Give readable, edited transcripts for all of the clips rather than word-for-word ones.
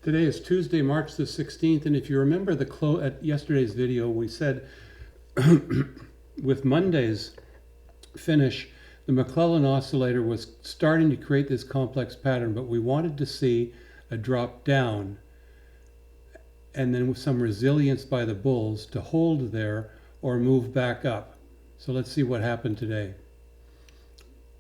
Today is Tuesday, March the 16th, and if you remember at yesterday's video, we said with Monday's finish, the McClellan oscillator was starting to create this complex pattern, but we wanted to see a drop down and then with some resilience by the bulls to hold there or move back up. So let's see what happened today.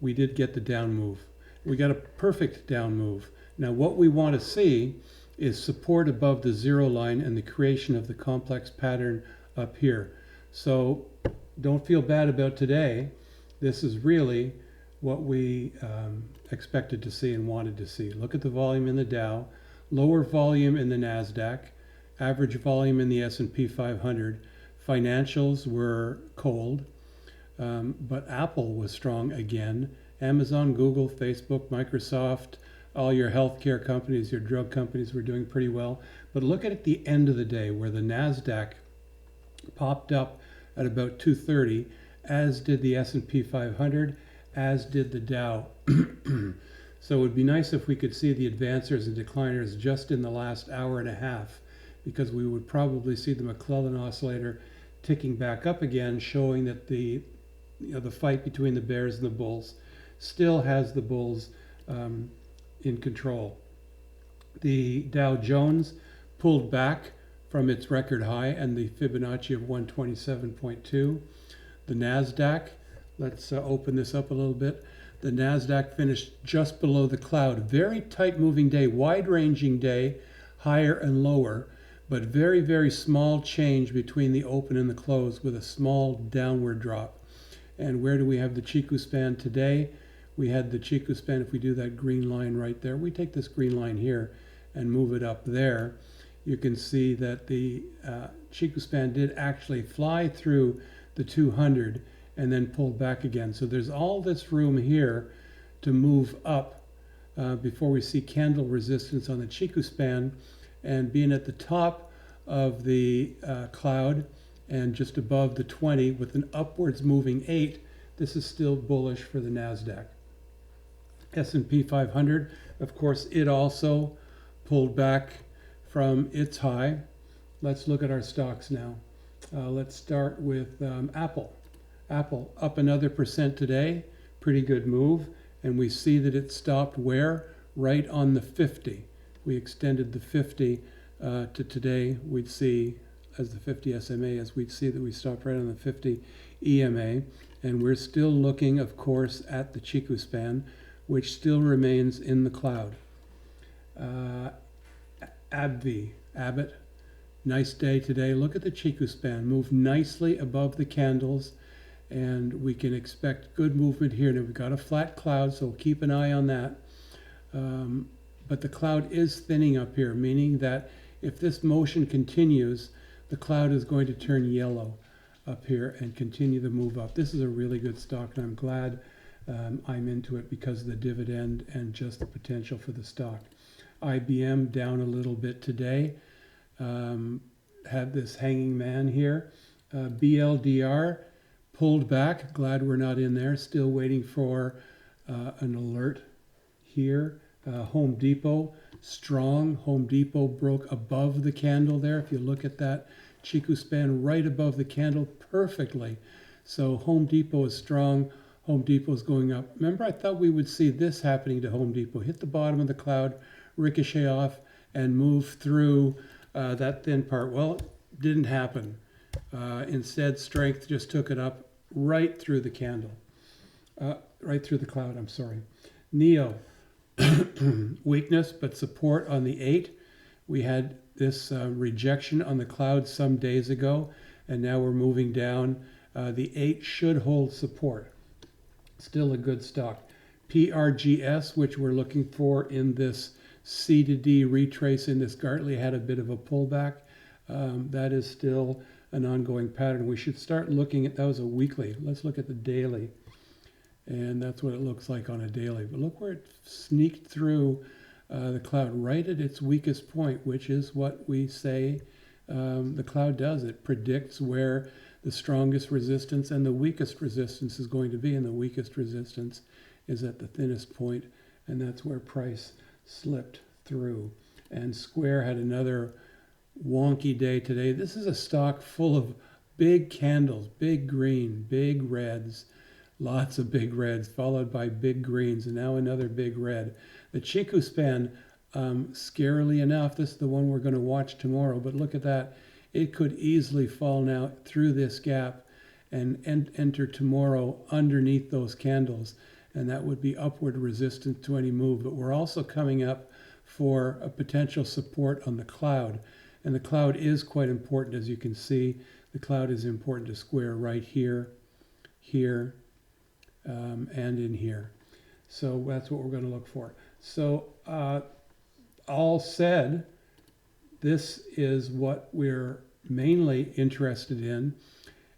We did get the down move. We got a perfect down move. Now what we want to see is support above the zero line and the creation of the complex pattern up here. So don't feel bad about today. This is really what we expected to see and wanted to see. Look at the volume in the Dow, lower volume in the Nasdaq, average volume in the S&P 500. Financials were cold, but Apple was strong again. Amazon, Google, Facebook, Microsoft, all your healthcare companies, your drug companies were doing pretty well. But look at the end of the day where the Nasdaq popped up at about 230, as did the S&P 500, as did the Dow. So it would be nice if we could see the advancers and decliners just in the last hour and a half, because we would probably see the McClellan oscillator ticking back up again, showing that the fight between the bears and the bulls still has the bulls in control. The Dow Jones pulled back from its record high and the Fibonacci of 127.2. The Nasdaq, let's open this up a little bit. The Nasdaq finished just below the cloud. Very tight moving day, wide ranging day, higher and lower, but very, very small change between the open and the close with a small downward drop. And where do we have the Chiku span today? We had the Chiku span, if we do that green line right there, we take this green line here and move it up there. You can see that the Chiku span did actually fly through the 200 and then pull back again. So there's all this room here to move up before we see candle resistance on the Chiku span, and being at the top of the cloud and just above the 20 with an upwards moving 8, this is still bullish for the Nasdaq. S&P 500, of course, it also pulled back from its high. Let's look at our stocks now. Let's start with Apple. Apple up another % today, pretty good move, and we see that it stopped where? Right on the 50. We extended the 50 to today. We'd see as the 50 SMA, as we'd see that we stopped right on the 50 EMA, and we're still looking, of course, at the Chiku span, which still remains in the cloud. Abbott, nice day today. Look at the Chiku span, moved nicely above the candles, and we can expect good movement here. Now we've got a flat cloud, so keep an eye on that. But the cloud is thinning up here, meaning that if this motion continues, the cloud is going to turn yellow up here and continue the move up. This is a really good stock, and I'm glad I'm into it because of the dividend and just the potential for the stock. IBM down a little bit today. Had this hanging man here. BLDR pulled back. Glad we're not in there. Still waiting for an alert here. Home Depot, strong. Home Depot broke above the candle there. If you look at that Chiku span right above the candle perfectly. So Home Depot is strong. Home Depot is going up. Remember, I thought we would see this happening to Home Depot. Hit the bottom of the cloud, ricochet off, and move through that thin part. Well, it didn't happen. Instead, strength just took it up right through the candle. Right through the cloud, I'm sorry. NEO, weakness, but support on the 8. We had this rejection on the cloud some days ago, and now we're moving down. The 8 should hold support. Still a good stock. PRGS, which we're looking for in this C to D retrace in this Gartley, had a bit of a pullback. That is still an ongoing pattern. We should start looking at, that was a weekly. Let's look at the daily. And that's what it looks like on a daily. But look where it sneaked through the cloud right at its weakest point, which is what we say the cloud does. It predicts where the strongest resistance and the weakest resistance is going to be, and the weakest resistance is at the thinnest point, and that's where price slipped through. And Square had another wonky day today. This is a stock full of big candles, big green, big reds, lots of big reds, followed by big greens, and now another big red. The Chiku span, scarily enough, this is the one we're going to watch tomorrow, but look at that. It could easily fall now through this gap and enter tomorrow underneath those candles, and that would be upward resistance to any move. But we're also coming up for a potential support on the cloud, and the cloud is quite important. As you can see, the cloud is important to Square right here, here, and in here. So that's what we're going to look for. So all said, this is what we're mainly interested in,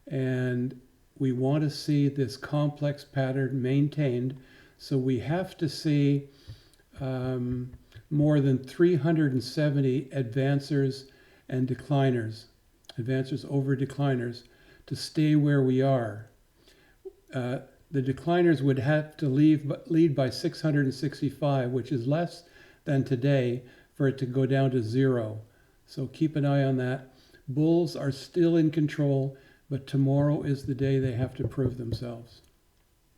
and we want to see this complex pattern maintained. So we have to see more than 370 advancers and decliners, advancers over decliners, to stay where we are. The decliners would have to lead by 665, which is less than today, for it to go down to 0. So keep an eye on that. Bulls are still in control, but tomorrow is the day they have to prove themselves.